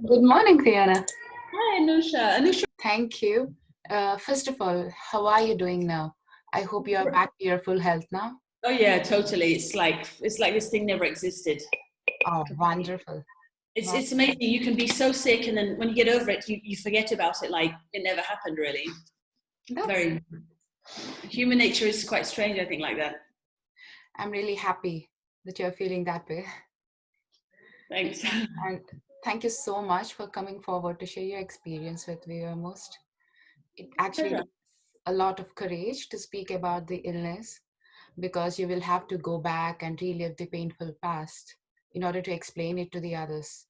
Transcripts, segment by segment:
Good morning, Fiona. Hi, Anusha. Anusha. Thank you. First of all, how are you doing now? I hope you are back to your full health now. Oh yeah, totally. It's like this thing never existed. Oh, wonderful. It's amazing. You can be so sick, and then when you get over it, you forget about it like it never happened. Really, That's, very human nature is quite strange. I think like that. I'm really happy that you're feeling that way. Thanks. And thank you so much for coming forward to share your experience with me most. It actually Pleasure. takes a lot of courage to speak about the illness because you will have to go back and relive the painful past in order to explain it to the others.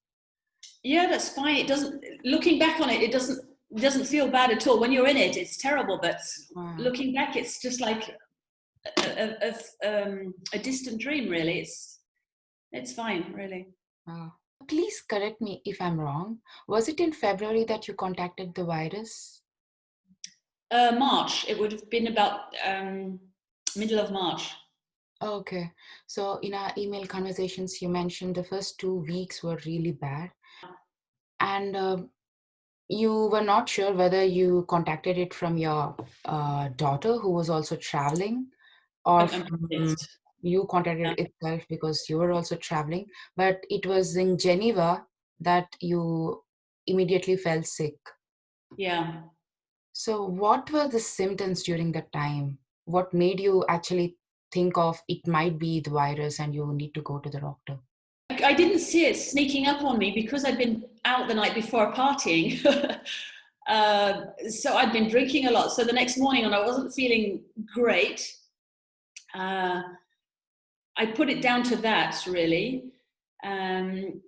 Yeah, that's fine. It doesn't. Looking back on it, it doesn't feel bad at all. When you're in it, it's terrible. But Wow. looking back, it's just like a distant dream. Really, it's fine. Really. Wow. Please correct me if I'm wrong. Was it in February that you contacted the virus? March. It would have been about middle of March. Okay. So in our email conversations, you mentioned the first 2 weeks were really bad. And you were not sure whether you contacted it from your daughter who was also traveling or I'm from convinced. you Yeah. contacted itself because you were also traveling. But it was in Geneva that you immediately felt sick. Yeah. So, what were the symptoms during that time? What made you actually think of it might be the virus and you need to go to the doctor? I didn't see it sneaking up on me because I'd been out the night before partying. So I'd been drinking a lot. So the next morning, when I wasn't feeling great, uh, I put it down to that really. Um,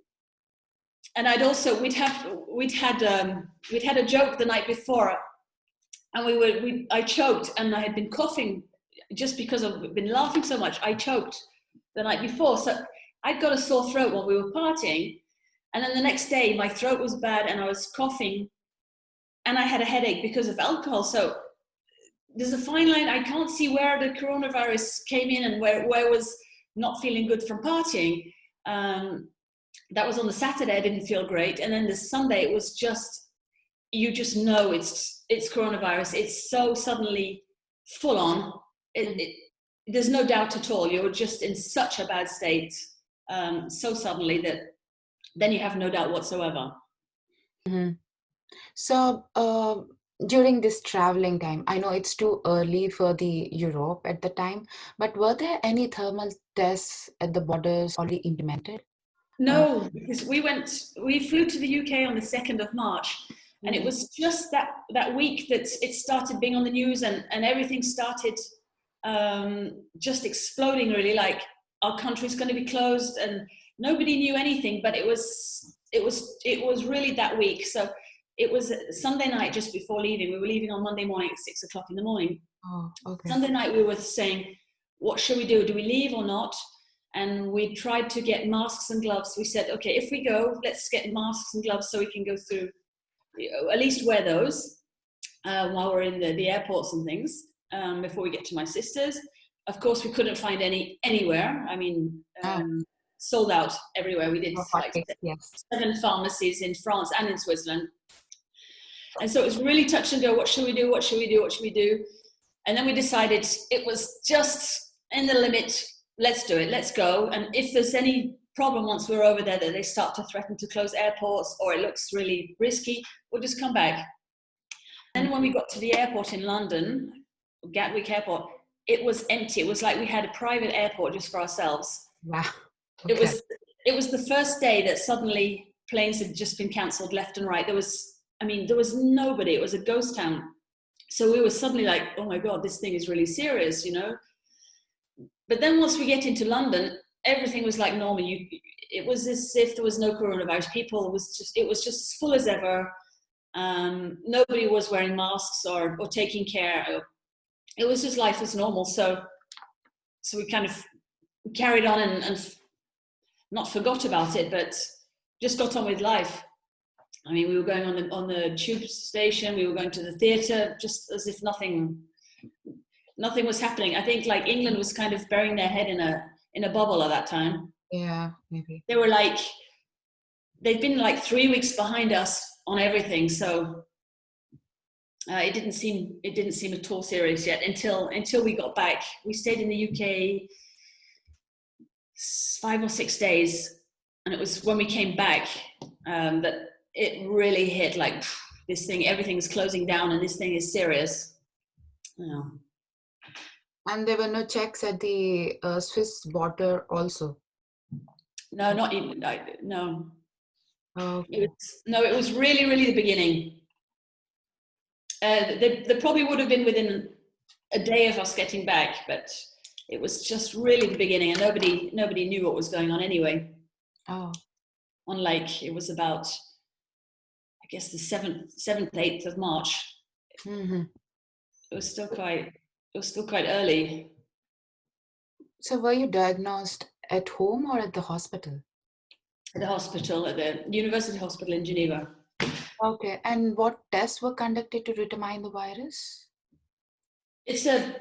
and I'd also we'd had a joke the night before, and I choked, and I had been coughing just because I've been laughing so much. I choked the night before, so I'd got a sore throat when we were partying, and then the next day my throat was bad and I was coughing, and I had a headache because of alcohol. So there's a fine line. I can't see where the coronavirus came in and where I was not feeling good from partying. Um, that was on the Saturday. I didn't feel great, and then the Sunday it was just you just know it's coronavirus. It's so suddenly full on. There's no doubt at all. You're just in such a bad state so suddenly that then you have no doubt whatsoever. Mhm. So, during this traveling time, I know it's too early for the Europe at the time, but were there any thermal tests at the borders already implemented? Uh, No, because we flew to the UK on the 2nd of March, and it Mhm. was just that week that it started being on the news, and everything started just exploding. Really, like our country's going to be closed, and nobody knew anything. But it was really that week. So it was Sunday night just before leaving. We were leaving on Monday morning at 6 o'clock in the morning. Oh, okay. Sunday night we were saying, what should we do? Do we leave or not? And we tried to get masks and gloves. We said, okay, if we go, let's get masks and gloves so we can go through, at least wear those while we're in the airports and things before we get to my sister's. Of course, we couldn't find any anywhere. I mean, Oh, sold out everywhere. We did oh, like hotcakes, yes. 7 pharmacies in France and in Switzerland. And so it was really touch and go. What should we do? What should we do? What should we do? And then we decided it was just in the limit. Let's do it. Let's go. And if there's any problem once we're over there that they start to threaten to close airports or it looks really risky, we'll just come back. Mm. Then when we got to the airport in London, Gatwick Airport, it was empty. It was like we had a private airport just for ourselves. Wow. It Okay. was it was the first day that suddenly planes had just been cancelled left and right. There was nobody. It was a ghost town. So we were suddenly like, oh my God, this thing is really serious, you know? But then once we get into London, everything was like normal. It was as if there was no coronavirus. It was just as full as ever. Nobody was wearing masks or taking care. It was just life as normal. So we kind of carried on and not forgot about it, but just got on with life. I mean, we were going on the tube station. We were going to the theatre, just as if nothing was happening. I think like England was kind of burying their head in a bubble at that time. Yeah, maybe. They were like they've been like 3 weeks behind us on everything. So it didn't seem at all serious yet until we got back. We stayed in the UK 5 or 6 days, and it was when we came back that it really hit, like, this thing, everything's closing down, and this thing is serious. Yeah. And there were no checks at the Swiss border also? No, not even. No. Okay. It was really, really the beginning. They probably would have been within a day of us getting back, but it was just really the beginning, and nobody knew what was going on anyway. Oh. Unlike, it was about, I guess, the 7th, 8th of March. Mm-hmm. It was still quite early. So were you diagnosed at home or at the hospital? At the hospital, at the University Hospital in Geneva. Okay. And what tests were conducted to determine the virus? It's a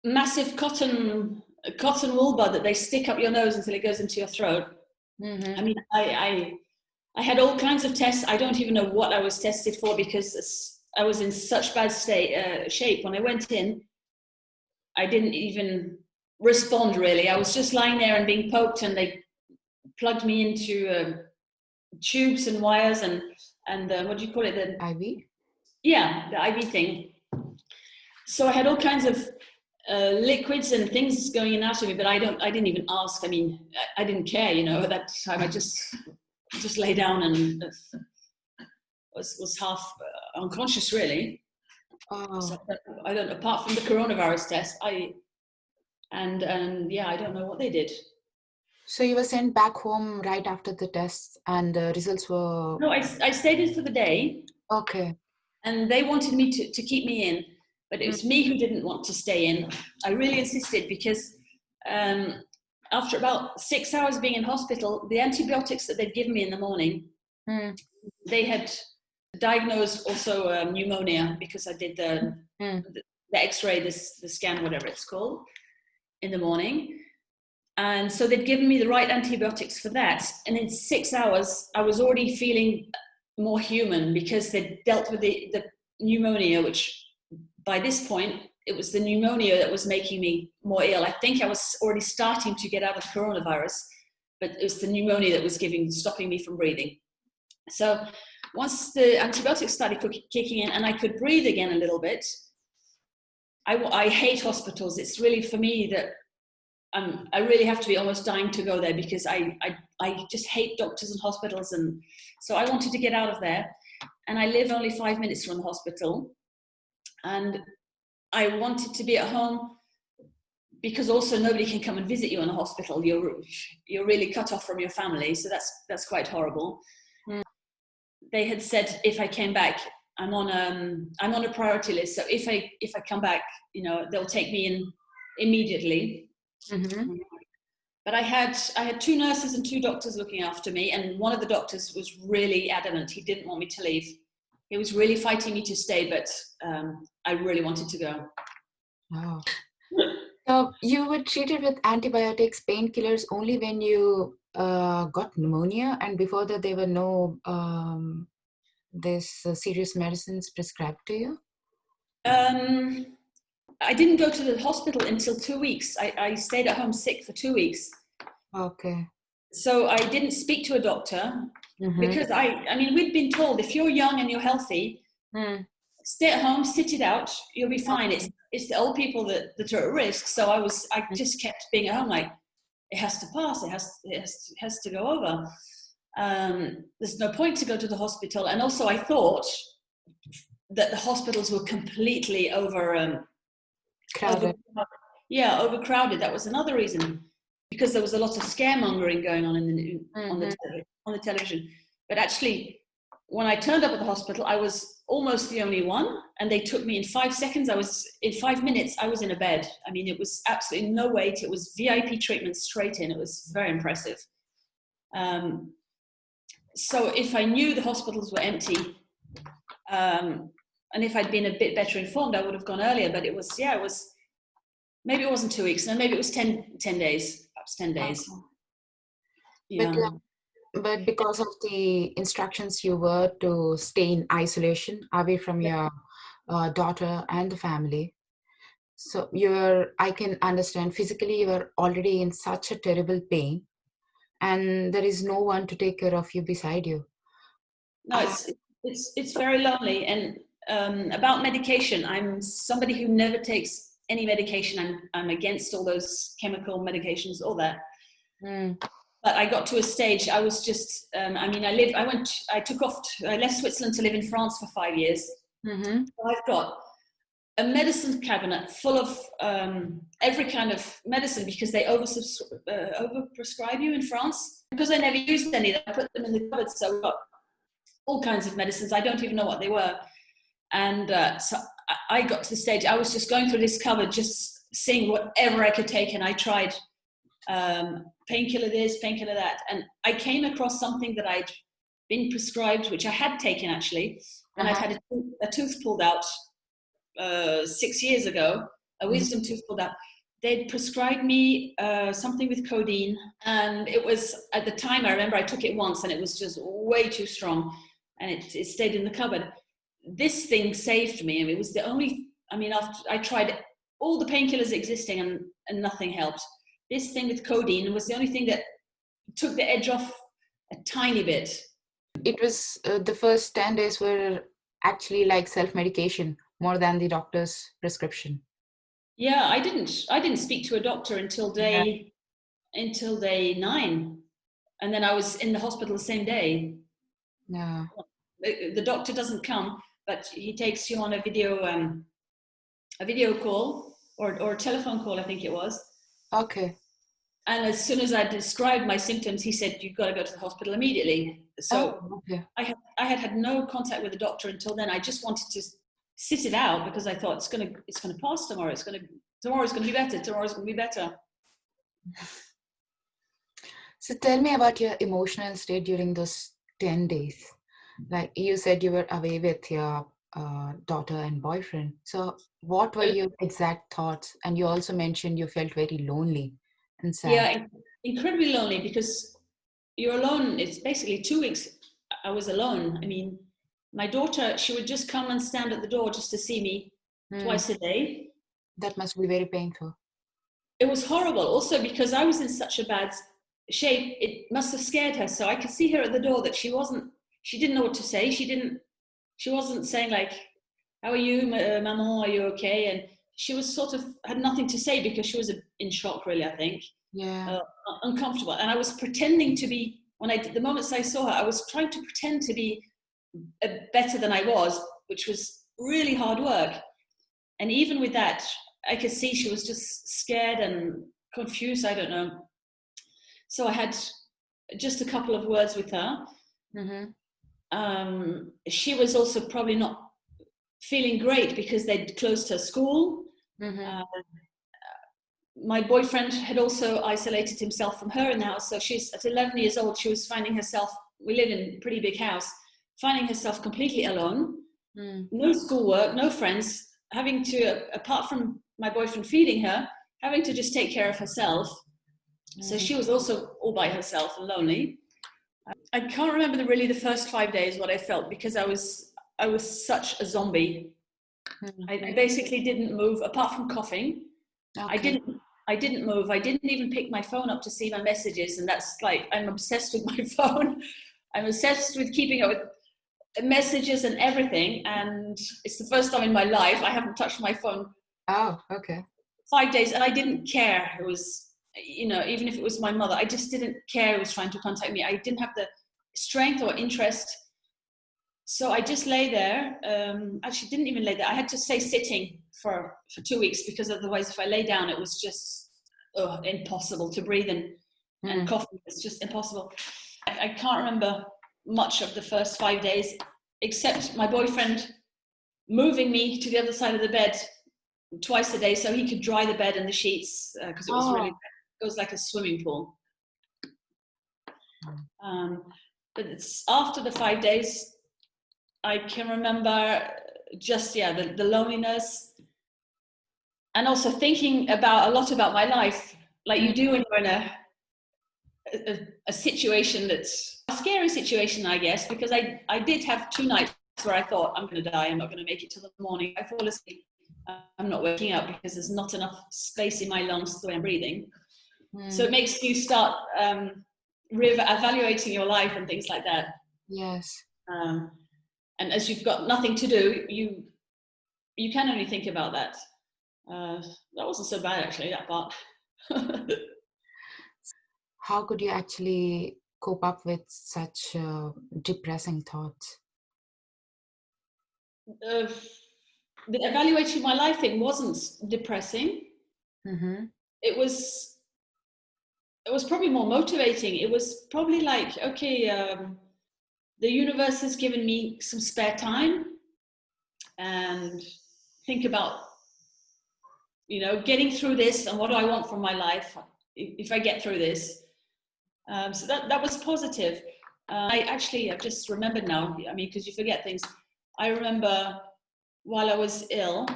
massive cotton wool bud that they stick up your nose until it goes into your throat. Mm-hmm. I mean, I had all kinds of tests. I don't even know what I was tested for, because I was in such bad shape. When I went in, I didn't even respond, really. I was just lying there and being poked, and they plugged me into tubes and wires and what do you call it? The IV? Yeah, the IV thing. So I had all kinds of liquids and things going in and out of me, but I didn't even ask. I mean, I didn't care, at that time. I just lay down and was half unconscious, really. Oh. So I don't, apart from the coronavirus test, I don't know what they did. So you were sent back home right after the tests, and the results were... No, I stayed in for the day. Okay. And they wanted me to keep me in, but it was me who didn't want to stay in. I really insisted, because after about 6 hours being in hospital, the antibiotics that they'd given me in the morning, they had diagnosed also pneumonia, because I did the X-ray, the scan, whatever it's called, in the morning. And so they'd given me the right antibiotics for that. And in 6 hours, I was already feeling more human, because they dealt with the pneumonia, which by this point, it was the pneumonia that was making me more ill. I think I was already starting to get out of the coronavirus, but it was the pneumonia that was stopping me from breathing. So once the antibiotics started kicking in and I could breathe again a little bit, I hate hospitals. It's really, for me, that I really have to be almost dying to go there, because I just hate doctors and hospitals. And so I wanted to get out of there. And I live only 5 minutes from the hospital. And I wanted to be at home, because also nobody can come and visit you in a hospital. You're really cut off from your family. So that's quite horrible. They had said, if I came back, I'm on a priority list. So if I come back, they'll take me in immediately. Mm-hmm. But I had 2 nurses and 2 doctors looking after me, and one of the doctors was really adamant. He didn't want me to leave. He was really fighting me to stay, but I really wanted to go. Wow. So you were treated with antibiotics, painkillers only when you got pneumonia, and before that there were no serious medicines prescribed to you? I didn't go to the hospital until 2 weeks. I stayed at home sick for 2 weeks. Okay. So I didn't speak to a doctor, because I mean, we'd been told, if you're young and you're healthy, stay at home, sit it out, you'll be fine. It's the old people that are at risk. So I just kept being at home, like, it has to pass, it has to go over. There's no point to go to the hospital. And also I thought that the hospitals were completely overcrowded. Overcrowded. That was another reason, because there was a lot of scaremongering going on on the television. But actually, when I turned up at the hospital, I was almost the only one, and they took me in 5 seconds. In 5 minutes, I was in a bed. I mean, it was absolutely no wait. It was VIP treatment straight in. It was very impressive. So if I knew the hospitals were empty, and if I'd been a bit better informed, I would have gone earlier. But it was maybe it wasn't 2 weeks, no, maybe it was 10 days, perhaps 10 days. Okay. Yeah. But But because of the instructions, you were to stay in isolation away from your daughter and the family. So I can understand physically you are already in such a terrible pain, and there is no one to take care of you beside you. No, it's very lonely. And about medication, I'm somebody who never takes any medication. I'm against all those chemical medications, all that. Mm. But I got to a stage. I was just. I left Switzerland to live in France for 5 years. Mm-hmm. So I've got a medicine cabinet full of every kind of medicine because they overprescribe you in France. Because I never used any, I put them in the cupboard. So I've got all kinds of medicines. I don't even know what they were. And so I got to the stage, I was just going through this cupboard, just seeing whatever I could take. And I tried painkiller this, painkiller that. And I came across something that I'd been prescribed, which I had taken actually. And I'd had a tooth pulled out 6 years ago, a wisdom tooth pulled out. They'd prescribed me something with codeine, and it was, at the time, I remember I took it once and it was just way too strong, and it stayed in the cupboard. This thing saved me. I mean, it was the only, after I tried all the painkillers existing and nothing helped. This thing with codeine was the only thing that took the edge off a tiny bit. It was the first 10 days were actually like self-medication more than the doctor's prescription. Yeah, I didn't speak to a doctor until day 9, and then I was in the hospital the same day. Yeah. The doctor doesn't come, but he takes you on a video call or a telephone call, I think it was. Okay. And as soon as I described my symptoms, he said, "You've got to go to the hospital immediately." So okay. I had no contact with the doctor until then. I just wanted to sit it out because I thought it's gonna pass tomorrow. Tomorrow's gonna be better. Tomorrow's gonna be better. So tell me about your emotional state during those 10 days. Like you said, you were away with your daughter and boyfriend. So what were your exact thoughts? And you also mentioned you felt very lonely and sad. Yeah, incredibly lonely because you're alone. It's basically 2 weeks I was alone. I mean, my daughter, she would just come and stand at the door just to see me twice a day. That must be very painful. It was horrible. Also, because I was in such a bad shape, it must have scared her. So I could see her at the door that she didn't know what to say. She wasn't saying like, "How are you, maman? Are you okay?" And she was sort of had nothing to say because she was in shock, really, I think. Yeah. Uncomfortable. And I was pretending to be, the moments I saw her, I was trying to pretend to be better than I was, which was really hard work. And even with that, I could see she was just scared and confused. I don't know. So I had just a couple of words with her. She was also probably not feeling great because they'd closed her school. My boyfriend had also isolated himself from her in the house. So she's at 11 years old. She was finding herself, we live in a pretty big house, finding herself completely alone. No schoolwork, no friends, having to, apart from my boyfriend feeding her, having to just take care of herself. So she was also all by herself and lonely. I can't remember really the first 5 days what I felt because I was such a zombie. I basically didn't move apart from coughing. Okay. I didn't move. I didn't even pick my phone up to see my messages, and that's like, I'm obsessed with my phone. I'm obsessed with keeping up with messages and everything, and it's the first time in my life I haven't touched my phone. Oh, okay. 5 days, and I didn't care. It was, even if it was my mother, I just didn't care who was trying to contact me. I didn't have the strength or interest. So I just lay there. Actually, didn't even lay there. I had to stay sitting for 2 weeks because otherwise, if I lay down, it was just impossible to breathe and cough. It's just impossible. I can't remember much of the first 5 days, except my boyfriend moving me to the other side of the bed twice a day so he could dry the bed and the sheets because it was it was like a swimming pool. But it's after the 5 days, I can remember just, the loneliness and also thinking a lot about my life, like you do when you're in a situation that's scary situation, I guess, because I did have 2 nights where I thought, I'm going to die, I'm not going to make it till the morning. I fall asleep, I'm not waking up because there's not enough space in my lungs the way I'm breathing. So it makes you start evaluating your life and things like that. Yes. And as you've got nothing to do, you can only think about that. That wasn't so bad, actually, that part. How could you actually cope up with such depressing thoughts? The evaluating my life thing wasn't depressing. Mm-hmm. It was probably more motivating. It was probably like, okay, the universe has given me some spare time, and think about, getting through this, and what do I want from my life if I get through this. So that was positive. I've just remembered now, because you forget things. I remember while I was ill,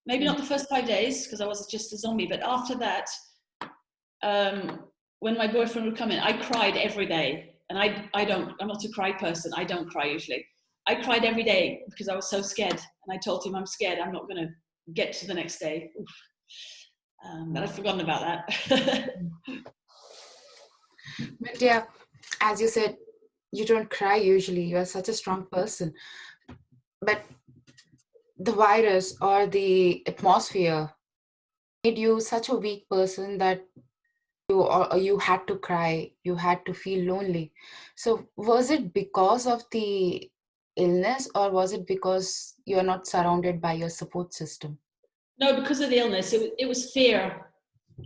maybe not the first 5 days because I was just a zombie, but after that, when my boyfriend would come in, I cried every day. And I'm not a cry person. I don't cry usually. I cried every day because I was so scared. And I told him, I'm scared, I'm not going to get to the next day. But I've forgotten about that. But yeah, as you said, you don't cry usually. You are such a strong person. But the virus or the atmosphere made you such a weak person that you had to cry, you had to feel lonely. So was it because of the illness, or was it because you're not surrounded by your support system? No, because of the illness. It was fear.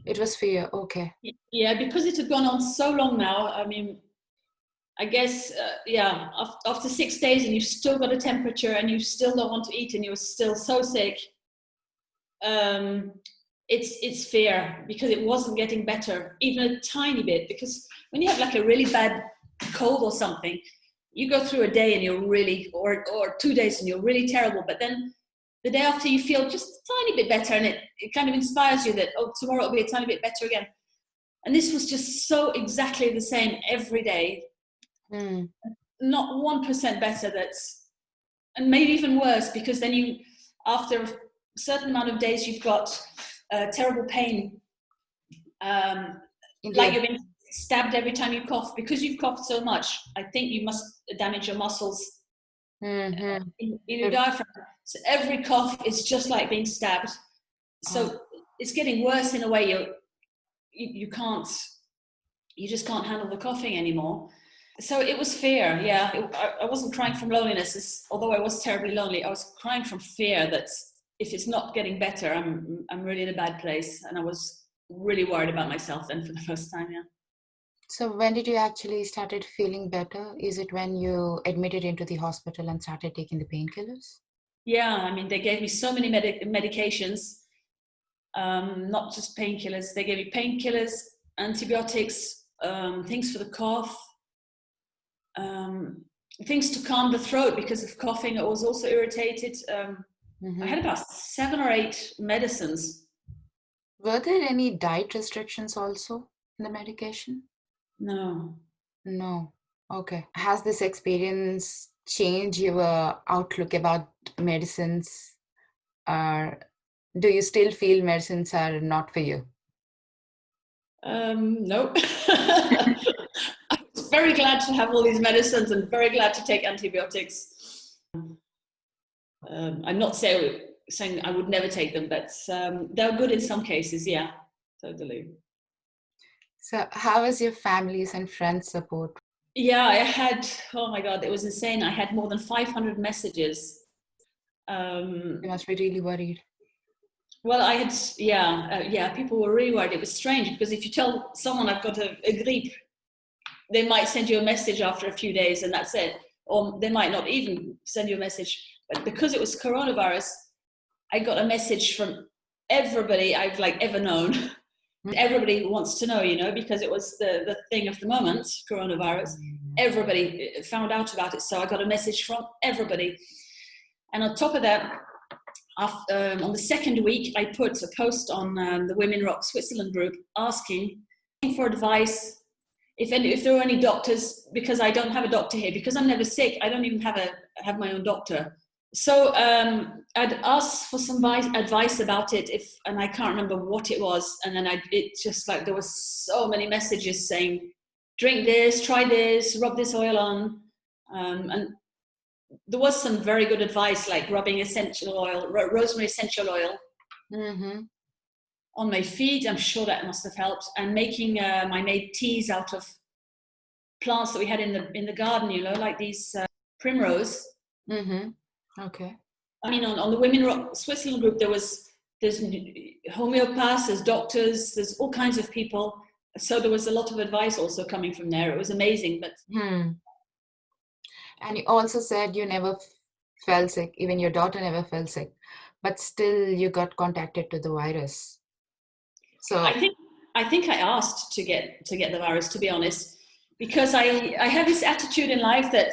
It was fear. Okay. Yeah, because it had gone on so long now. I guess, after 6 days and you've still got a temperature and you still don't want to eat and you're still so sick, it's fear, because it wasn't getting better, even a tiny bit. Because when you have like a really bad cold or something, you go through a day and you're really, or 2 days and you're really terrible, but then the day after you feel just a tiny bit better, and it kind of inspires you that, oh, tomorrow it'll be a tiny bit better again. And this was just so exactly the same every day. Not 1% better. And maybe even worse, because then after a certain amount of days, you've got terrible pain, like you're being stabbed every time you cough. Because you've coughed so much, I think you must damage your muscles in your diaphragm. So every cough is just like being stabbed. So it's getting worse in a way. You just can't handle the coughing anymore. So it was fear. Yeah, I wasn't crying from loneliness, although I was terribly lonely. I was crying from fear that if it's not getting better, I'm really in a bad place. And I was really worried about myself then for the first time. Yeah. So when did you actually started feeling better? Is it when you admitted into the hospital and started taking the painkillers? Yeah, they gave me so many medications, not just painkillers. They gave me painkillers, antibiotics, things for the cough, things to calm the throat because of coughing. I was also irritated. I had about 7 or 8 medicines. Were there any diet restrictions also in the medication? No. Okay. Has this experience changed your outlook about medicines, or do you still feel medicines are not for you? No. I was very glad to have all these medicines and very glad to take antibiotics. I'm not saying I would never take them, but they're good in some cases. Yeah, totally. So how was your family's and friends' support? Yeah, I had, oh my God, it was insane. I had more than 500 messages. You must be really worried. Well, I had, people were really worried. It was strange because if you tell someone I've got a grippe, they might send you a message after a few days and that's it. Or they might not even send you a message. But because it was coronavirus, I got a message from everybody I've ever known. Everybody wants to know, because it was the thing of the moment, coronavirus. Everybody found out about it. So I got a message from everybody. And on top of that, on the second week, I put a post on the Women Rock Switzerland group asking for advice if there were any doctors, because I don't have a doctor here, because I'm never sick, I don't even have my own doctor. So I'd asked for some advice about it, and I can't remember what it was. And then it just like, there was so many messages saying, drink this, try this, rub this oil on. And there was some very good advice, like rubbing essential oil, rosemary essential oil on my feet. I'm sure that must have helped. And making, I made teas out of plants that we had in the garden, you know, like these primrose. Okay. I mean, on the Women Switzerland group, there's homeopaths, there's doctors, there's all kinds of people. So there was a lot of advice also coming from there. It was amazing. But And you also said you never fell sick, even your daughter never fell sick, but still you got contacted to the virus. So I think I asked to get the virus, to be honest, because I have this attitude in life that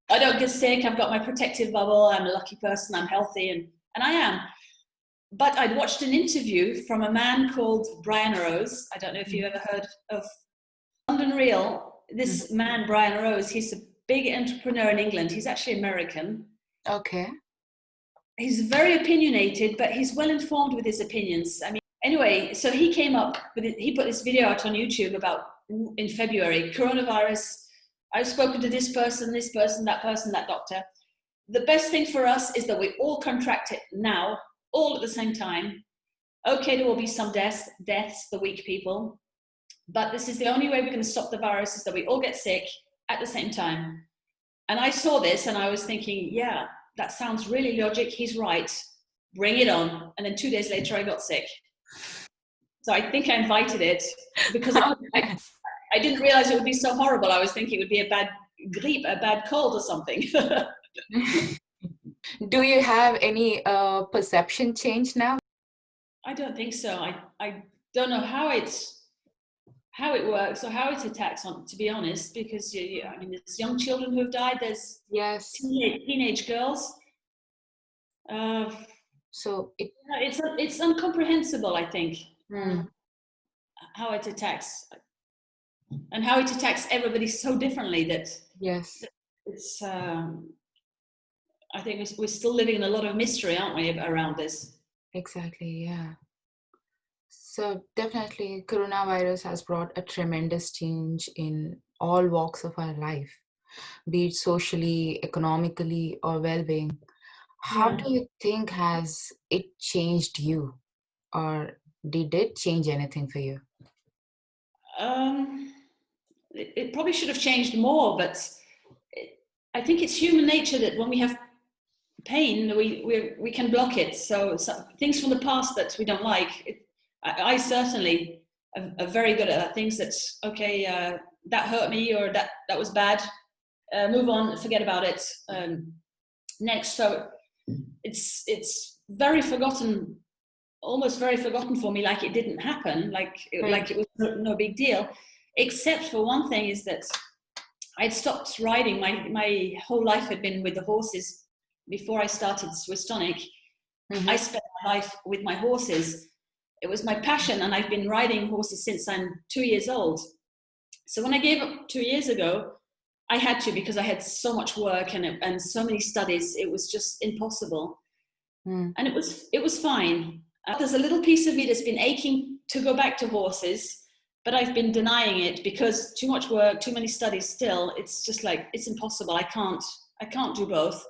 I don't get sick, I've got my protective bubble, I'm a lucky person, I'm healthy, and I am. But I'd watched an interview from a man called Brian Rose. I don't know if you've ever heard of London Real. This man, Brian Rose, he's a big entrepreneur in England. He's actually American. Okay. He's very opinionated, but he's well informed with his opinions. I mean, anyway, so he came up with it. He put this video out on YouTube in February, coronavirus. I've spoken to this person, that doctor. The best thing for us is that we all contract it now, all at the same time. Okay, there will be some deaths, the weak people, but this is the only way we're going to stop the virus, is that we all get sick at the same time. And I saw this and I was thinking, yeah, that sounds really logic. He's right. Bring it on. And then 2 days later, I got sick. So I think I invited it because I didn't realize it would be so horrible. I was thinking it would be a bad grippe, a bad cold or something. Do you have any perception change now? I don't think so. I don't know how it works or how it attacks on, to be honest, because I mean, there's young children who have died. There's teenage girls. So it's incomprehensible, I think, how it attacks, and how it attacks everybody so differently that it's. I think we're still living in a lot of mystery, aren't we, around this? Exactly, yeah. So definitely coronavirus has brought a tremendous change in all walks of our life, be it socially, economically, or well-being. How do you think has it changed you, or did it change anything for you? It probably should have changed more, but I think it's human nature that when we have pain, we can block it. So things from the past that we don't like, I certainly are very good at things that, okay, that hurt me, or that was bad. Move on, forget about it. Next, so it's very forgotten, almost very forgotten for me, like it didn't happen, like it was no big deal, except for one thing, is that I'd stopped riding. My whole life had been with the horses. Before I started Swiss Toniq, I spent my life with my horses. It was my passion, and I've been riding horses since I'm 2 years old. So when I gave up 2 years ago, I had to, because I had so much work and so many studies. It was just impossible. And it was fine. There's a little piece of me that's been aching to go back to horses, but I've been denying it because too much work, too many studies still. It's just like, it's impossible. I can't do both.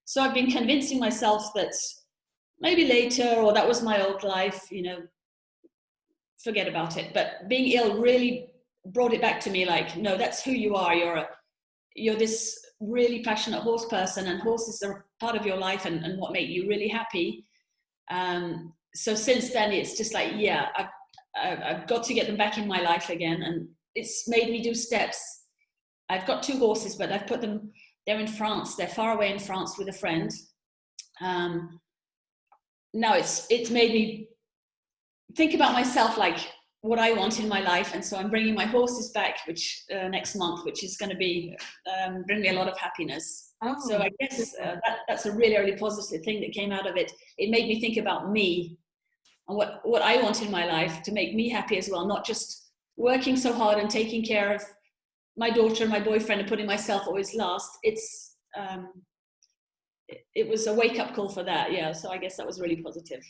So I've been convincing myself that maybe later, or that was my old life, forget about it. But being ill really brought it back to me, like, no, that's who you are. You're this really passionate horse person, and horses are part of your life and what make you really happy. So since then, it's just like, yeah, I've got to get them back in my life again. And it's made me do steps. I've got 2 horses, but I've put them, they're in France. They're far away in France with a friend. Now it's made me think about myself, like what I want in my life. And so I'm bringing my horses back, which next month, which is going to be bring me a lot of happiness. So I guess that's a really, really positive thing that came out of it. It made me think about me and what I want in my life to make me happy as well, not just working so hard and taking care of my daughter and my boyfriend and putting myself always last, it was a wake-up call for that. Yeah, so I guess that was really positive.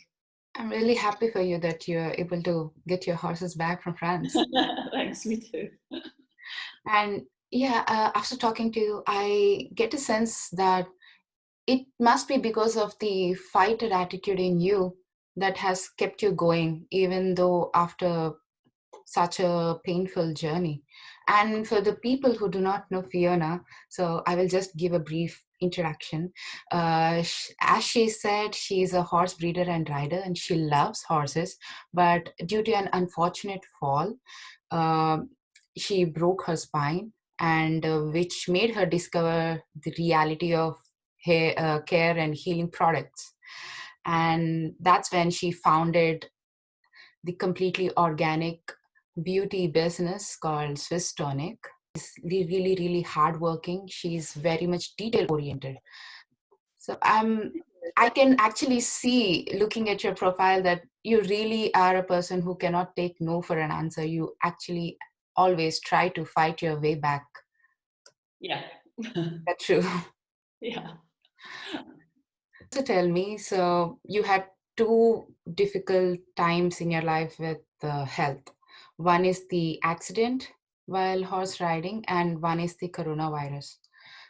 I'm really happy for you that you're able to get your horses back from France. Thanks, me too. And yeah, after talking to you, I get a sense that it must be because of the fighter attitude in you that has kept you going, even though after such a painful journey. And for the people who do not know Fiona, so I will just give a brief introduction. As she said, she is a horse breeder and rider, and she loves horses. But due to an unfortunate fall, uh, she broke her spine, and which made her discover the reality of care and healing products. And that's when she founded the completely organic beauty business called Swiss Toniq. She's really, really hardworking. She's very much detail oriented. So I can actually see, looking at your profile, that you really are a person who cannot take no for an answer. You actually always try to fight your way back. Yeah. That's true. Yeah. So tell me, so you had two difficult times in your life with health. One is the accident while horse riding, and one is the coronavirus.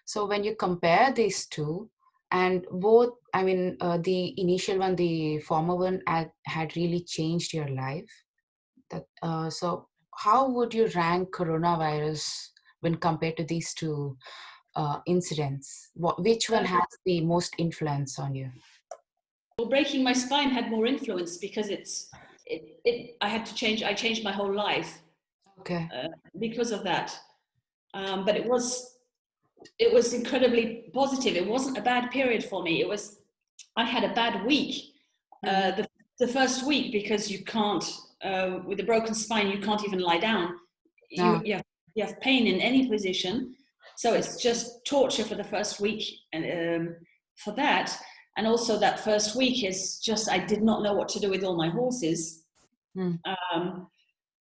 So when you compare these two, and both, I mean, the initial one, the former one, had really changed your life. So how would you rank coronavirus when compared to these two incidents? Which one has the most influence on you? Well, breaking my spine had more influence because I had to change. I changed my whole life Okay. because of that. But it was incredibly positive. It wasn't a bad period for me. I had a bad week, Mhm. the first week, because you can't, with a broken spine, you can't even lie down. Ah, You have pain in any position. So it's just torture for the first week. And for that, and also that first week is just, I did not know what to do with all my horses. mm, Um,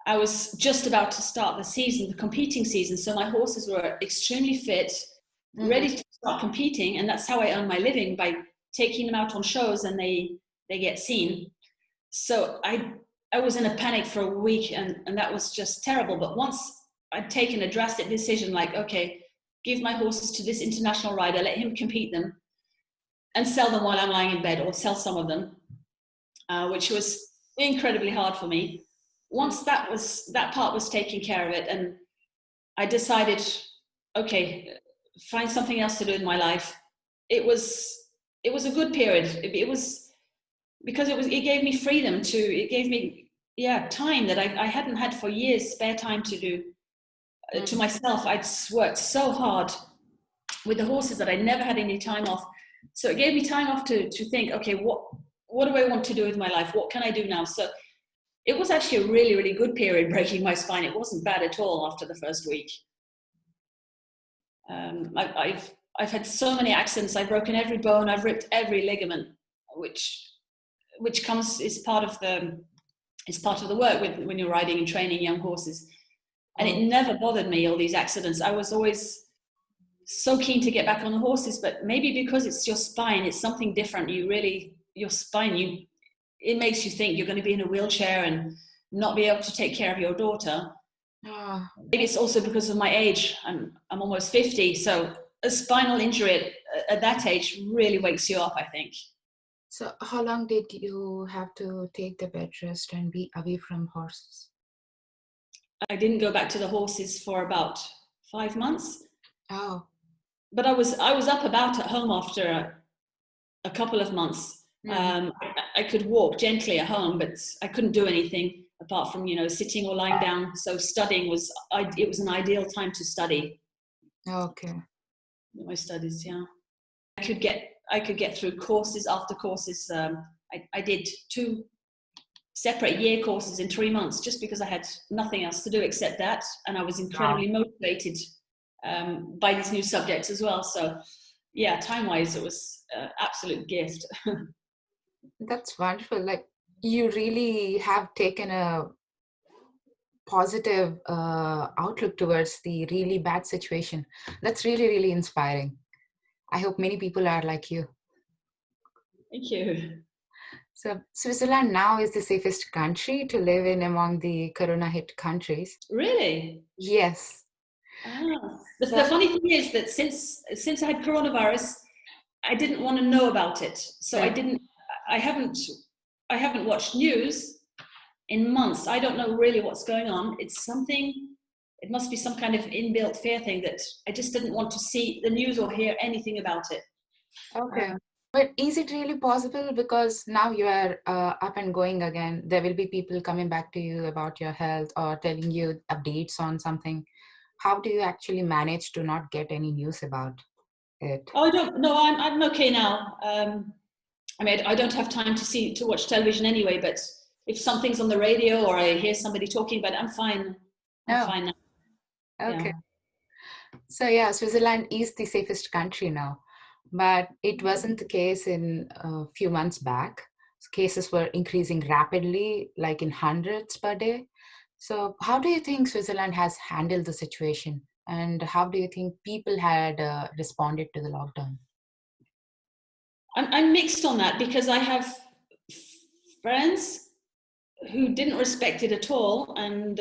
I was just about to start the season, the competing season. So my horses were extremely fit, mhm. ready to start competing. And that's how I earn my living, by taking them out on shows and they get seen. So I was in a panic for a week, and that was just terrible. But once I'd taken a drastic decision, like, okay, give my horses to this international rider, let him compete them and sell them while I'm lying in bed, or sell some of them, which was incredibly hard for me. Once that part was taken care of it, and I decided, okay, find something else to do in my life. It was a good period. It was because it gave me freedom to, it gave me, yeah, time that I hadn't had for years, spare time to do to Mm. myself. I'd worked so hard with the horses that I never had any time off. So it gave me time off to think, okay, what do I want to do with my life? What can I do now? So it was actually a really, really good period breaking my spine. It wasn't bad at all after the first week. I've had so many accidents. I've broken every bone. I've ripped every ligament, which comes is part of the work when you're riding and training young horses. And Oh, it never bothered me, all these accidents. I was always so keen to get back on the horses, but maybe because it's your spine, it's something different. Your spine, it makes you think you're going to be in a wheelchair and not be able to take care of your daughter. ah. Maybe it's also because of my age. I'm almost 50, so a spinal injury at that age really wakes you up, I think. So how long did you have to take the bed rest and be away from horses? I didn't go back to the horses for about 5 months, Oh. but I was up about at home after a couple of months. Mhm. I could walk gently at home, but I couldn't do anything apart from sitting or lying down. So studying it was an ideal time to study Okay. my studies. Yeah, I could get through courses after courses. I did 2 separate year courses in 3 months just because I had nothing else to do except that, and I was Wow. incredibly motivated by these new subjects as well. So yeah, time-wise, it was an absolute gift. That's wonderful. Like, you really have taken a positive outlook towards the really bad situation. That's really, really inspiring. I hope many people are like you. Thank you. So Switzerland now is the safest country to live in among the corona hit countries. Really? Yes. Ah. The So, funny thing is that since I had coronavirus, I didn't want to know about it. So mm, I haven't I haven't watched news in months. I don't know really what's going on. It must be some kind of inbuilt fear thing that I just didn't want to see the news or hear anything about it. okay. Um, But is it really possible? Because now you are up and going again. There will be people coming back to you about your health or telling you updates on something. How do you actually manage to not get any news about it? oh, I don't know. I'm okay now. I mean, I don't have time to watch television anyway. But if something's on the radio or I hear somebody talking about it, I'm fine. I'm No. fine now. Okay. Yeah. So yeah, Switzerland is the safest country now, but it wasn't the case in a few months back. Cases were increasing rapidly, like in hundreds per day. So how do you think Switzerland has handled the situation, and how do you think people had responded to the lockdown? I'm mixed on that because I have friends who didn't respect it at all, and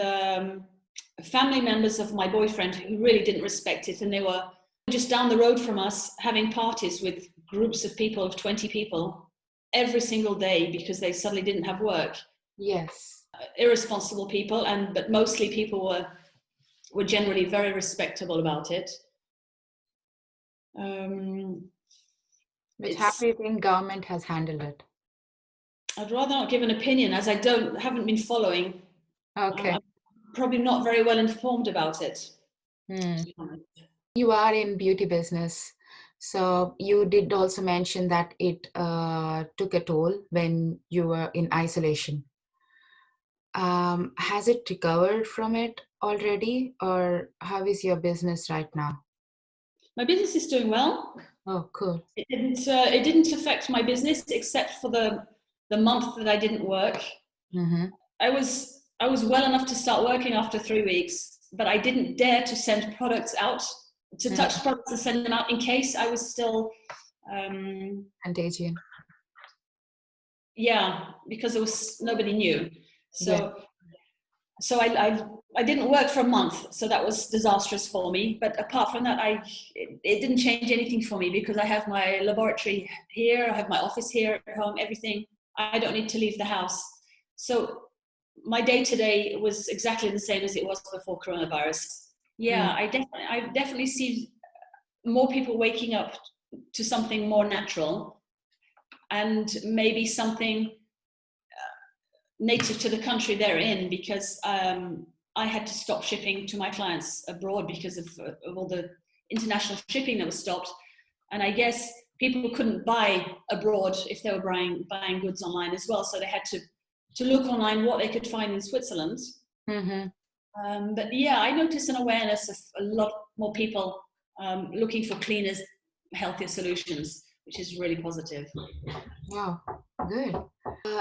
family members of my boyfriend who really didn't respect it, and they were just down the road from us having parties with groups of people, of 20 people, every single day because they suddenly didn't have work. Yes. Irresponsible people, but mostly people were generally very respectable about it. Um, But how it's do you think government has handled it? I'd rather not give an opinion as I haven't been following. Okay. I'm probably not very well informed about it. Hmm. You are in beauty business, so you did also mention that it took a toll when you were in isolation. Has it recovered from it already, or how is your business right now? My business is doing well. Oh, cool. It didn't affect my business except for the month that I didn't work. Mm-hmm. I was well enough to start working after 3 weeks, but I didn't dare to send products out, to touch Mm. products and send them out in case I was still, um, Contagion. yeah, because there was nobody knew. Yeah. So I didn't work for a month, so that was disastrous for me. But apart from that, it didn't change anything for me because I have my laboratory here, I have my office here at home, everything. I don't need to leave the house. So my day to day was exactly the same as it was before coronavirus. Mm. Yeah, I definitely see more people waking up to something more natural and maybe something native to the country they're in, because I had to stop shipping to my clients abroad because of all the international shipping that was stopped. And I guess people couldn't buy abroad if they were buying goods online as well. So they had to look online what they could find in Switzerland. Mm-hmm. But yeah, I noticed an awareness of a lot more people looking for cleaner, healthier solutions, which is really positive. Wow, good.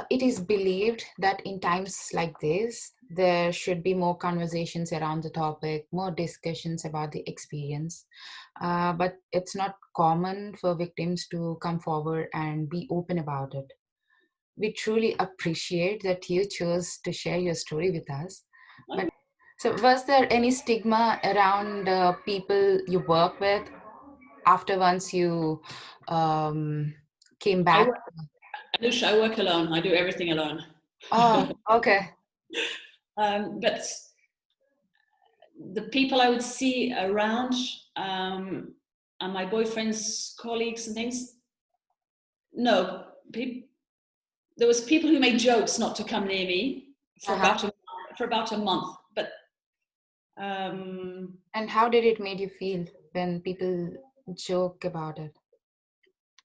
It is believed that in times like this, there should be more conversations around the topic, more discussions about the experience. But it's not common for victims to come forward and be open about it. We truly appreciate that you chose to share your story with us. But so, was there any stigma around people you work with after once you um, came I back? work, Anusha, I work alone. I do everything alone. Oh, okay. But the people I would see around, and my boyfriend's colleagues and things, no, there was people who made jokes not to come near me for Uh-huh. about a month. But um, And how did it made you feel when people joke about it?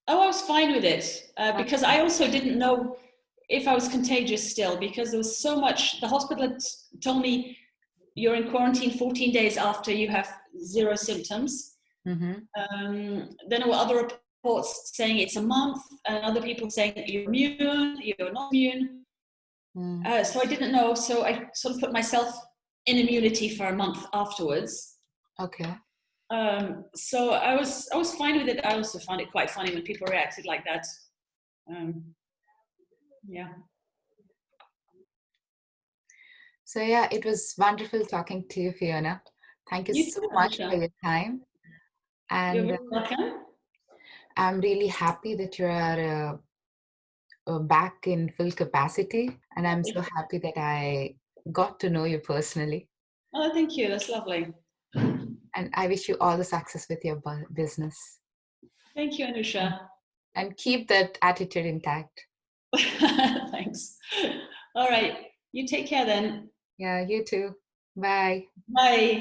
I was fine with it because Okay. I also didn't know if I was contagious still, because there was so much. The hospital had told me you're in quarantine 14 days after you have zero symptoms. Mm-hmm. Then there were other reports saying it's a month, and other people saying that you're immune, you're not immune. Mm. So I didn't know. So I sort of put myself in immunity for a month afterwards. Okay. So I was fine with it. I also found it quite funny when people reacted like that. Yeah. So yeah, it was wonderful talking to you, Fiona. Thank you You so too, much for Anusha. your time. You're And very welcome. I'm really happy that you are back in full capacity. And I'm so happy that I got to know you personally. Oh, thank you. That's lovely. And I wish you all the success with your business. Thank you, Anusha. And keep that attitude intact. Thanks. All right. You take care then. Yeah, you too. Bye. Bye.